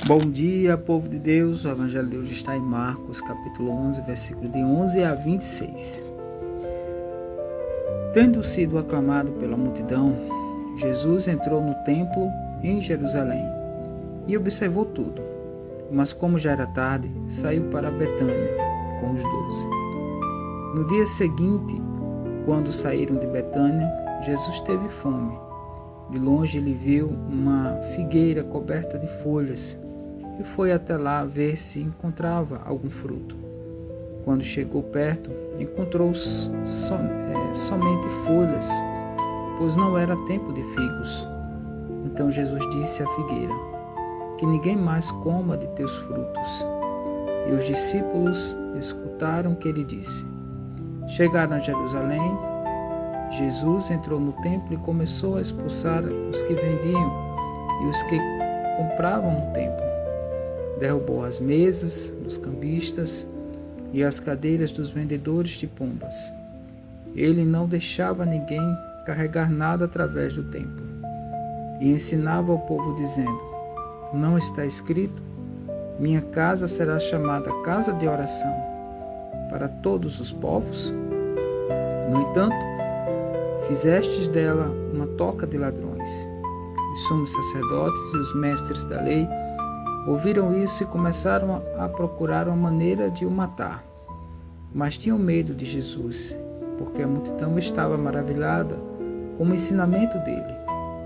Bom dia, povo de Deus. O Evangelho de Deus está em Marcos, capítulo 11, versículo de 11 a 26. Tendo sido aclamado pela multidão, Jesus entrou no templo em Jerusalém e observou tudo. Mas como já era tarde, saiu para Betânia com os 12. No dia seguinte, quando saíram de Betânia, Jesus teve fome. De longe ele viu uma figueira coberta de folhas e foi até lá ver se encontrava algum fruto. Quando chegou perto, encontrou somente folhas, pois não era tempo de figos. Então Jesus disse à figueira: que ninguém mais coma de teus frutos. E os discípulos escutaram o que ele disse. Chegaram a Jerusalém. Jesus entrou no templo e começou a expulsar os que vendiam e os que compravam no templo. Derrubou as mesas dos cambistas e as cadeiras dos vendedores de pombas. Ele não deixava ninguém carregar nada através do templo. E ensinava ao povo dizendo: não está escrito: minha casa será chamada casa de oração para todos os povos? No entanto, fizestes dela uma toca de ladrões. Os sumos sacerdotes e os mestres da lei ouviram isso e começaram a procurar uma maneira de o matar. Mas tinham medo de Jesus, porque a multidão estava maravilhada com o ensinamento dele.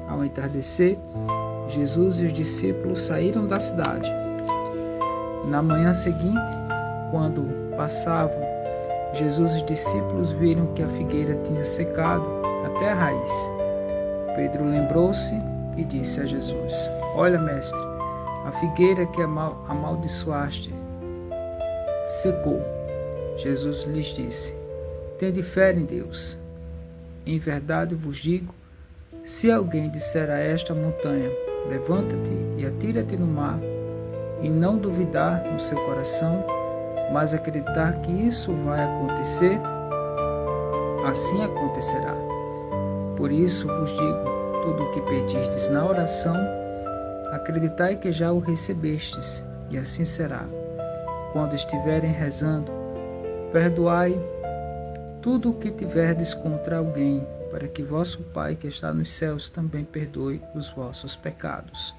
Ao entardecer, Jesus e os discípulos saíram da cidade. Na manhã seguinte, quando passavam, Jesus e os discípulos viram que a figueira tinha secado até a raiz. Pedro lembrou-se e disse a Jesus: olha, mestre, a figueira que amaldiçoaste secou. Jesus lhes disse: tende fé em Deus. Em verdade vos digo, se alguém disser a esta montanha: levanta-te e atira-te no mar, e não duvidar no seu coração, mas acreditar que isso vai acontecer, assim acontecerá. Por isso vos digo, tudo o que pedirdes na oração, acreditai que já o recebestes, e assim será. Quando estiverem rezando, perdoai tudo o que tiverdes contra alguém, para que vosso Pai que está nos céus também perdoe os vossos pecados.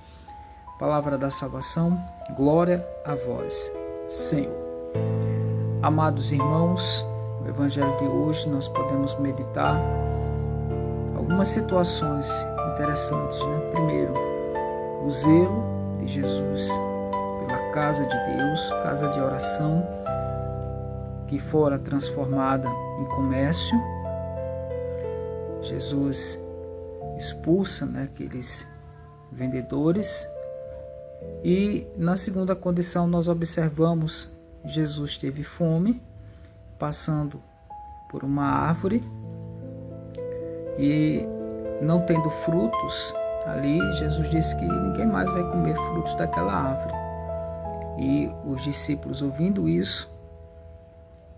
Palavra da salvação, glória a vós, Senhor. Amados irmãos, no Evangelho de hoje nós podemos meditar algumas situações interessantes, Primeiro, o zelo de Jesus pela casa de Deus, casa de oração, que fora transformada em comércio. Jesus expulsa aqueles vendedores. E na segunda condição nós observamos: Jesus teve fome, passando por uma árvore e não tendo frutos ali, Jesus disse que ninguém mais vai comer frutos daquela árvore. E os discípulos, ouvindo isso,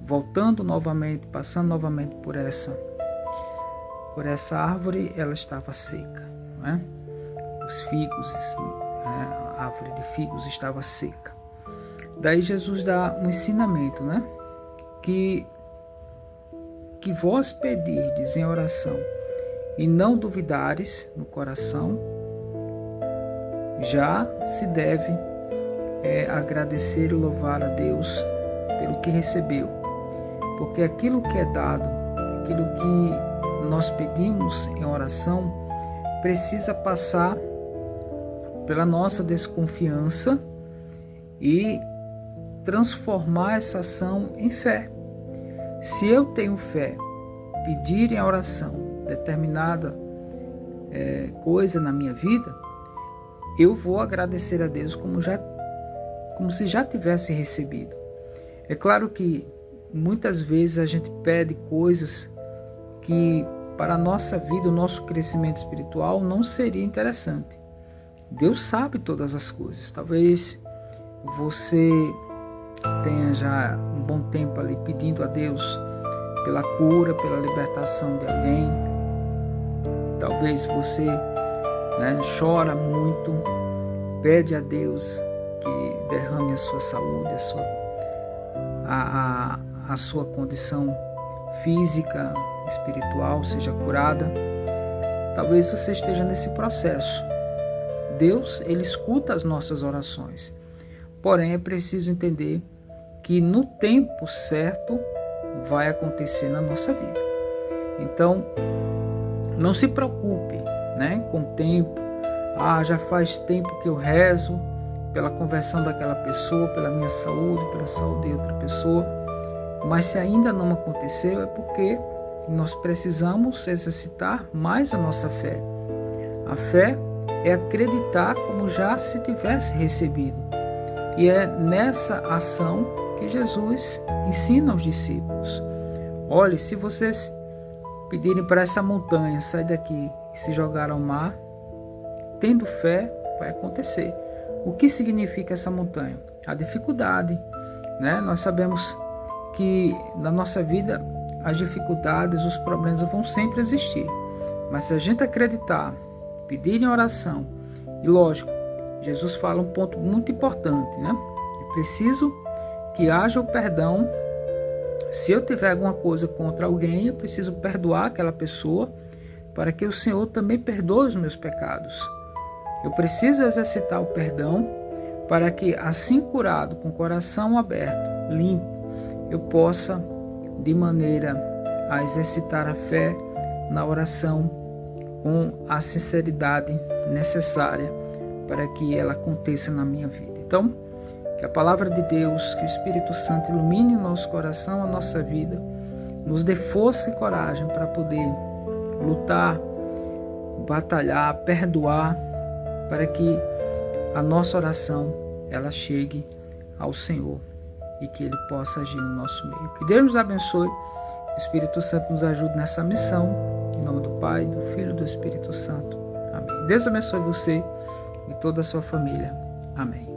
voltando novamente, passando novamente por essa árvore, ela estava seca, Os figos, a árvore de figos estava seca. Daí Jesus dá um ensinamento, que vós pedirdes em oração e não duvidares no coração, já se deve agradecer e louvar a Deus pelo que recebeu. Porque aquilo que é dado, aquilo que nós pedimos em oração, precisa passar pela nossa desconfiança e transformar essa ação em fé. Se eu tenho fé, pedir em oração determinada coisa na minha vida, eu vou agradecer a Deus como se já tivesse recebido. É claro que muitas vezes a gente pede coisas que para a nossa vida, o nosso crescimento espiritual não seria interessante. Deus sabe todas as coisas. Talvez você tenha já um bom tempo ali pedindo a Deus pela cura, pela libertação de alguém. Talvez você chora muito, pede a Deus derrame a sua saúde, a sua condição física, espiritual seja curada. Talvez você esteja nesse processo. Deus, Ele escuta as nossas orações. Porém, é preciso entender que no tempo certo vai acontecer na nossa vida. Então, não se preocupe, com o tempo. Já faz tempo que eu rezo pela conversão daquela pessoa, pela minha saúde, pela saúde de outra pessoa. Mas se ainda não aconteceu, é porque nós precisamos exercitar mais a nossa fé. A fé é acreditar como já se tivesse recebido. E é nessa ação que Jesus ensina aos discípulos. Olhe, se vocês pedirem para essa montanha sair daqui e se jogar ao mar, tendo fé, vai acontecer. O que significa essa montanha? A dificuldade. Nós sabemos que na nossa vida as dificuldades, os problemas vão sempre existir. Mas se a gente acreditar, pedir em oração, e lógico, Jesus fala um ponto muito importante, É preciso que haja o perdão. Se eu tiver alguma coisa contra alguém, eu preciso perdoar aquela pessoa para que o Senhor também perdoe os meus pecados. Eu preciso exercitar o perdão para que, assim curado, com o coração aberto, limpo, eu possa, de maneira a exercitar a fé na oração com a sinceridade necessária para que ela aconteça na minha vida. Então, que a palavra de Deus, que o Espírito Santo ilumine o nosso coração, a nossa vida, nos dê força e coragem para poder lutar, batalhar, perdoar, para que a nossa oração ela chegue ao Senhor e que Ele possa agir no nosso meio. Que Deus nos abençoe, o Espírito Santo nos ajude nessa missão, em nome do Pai, do Filho e do Espírito Santo. Amém. Deus abençoe você e toda a sua família. Amém.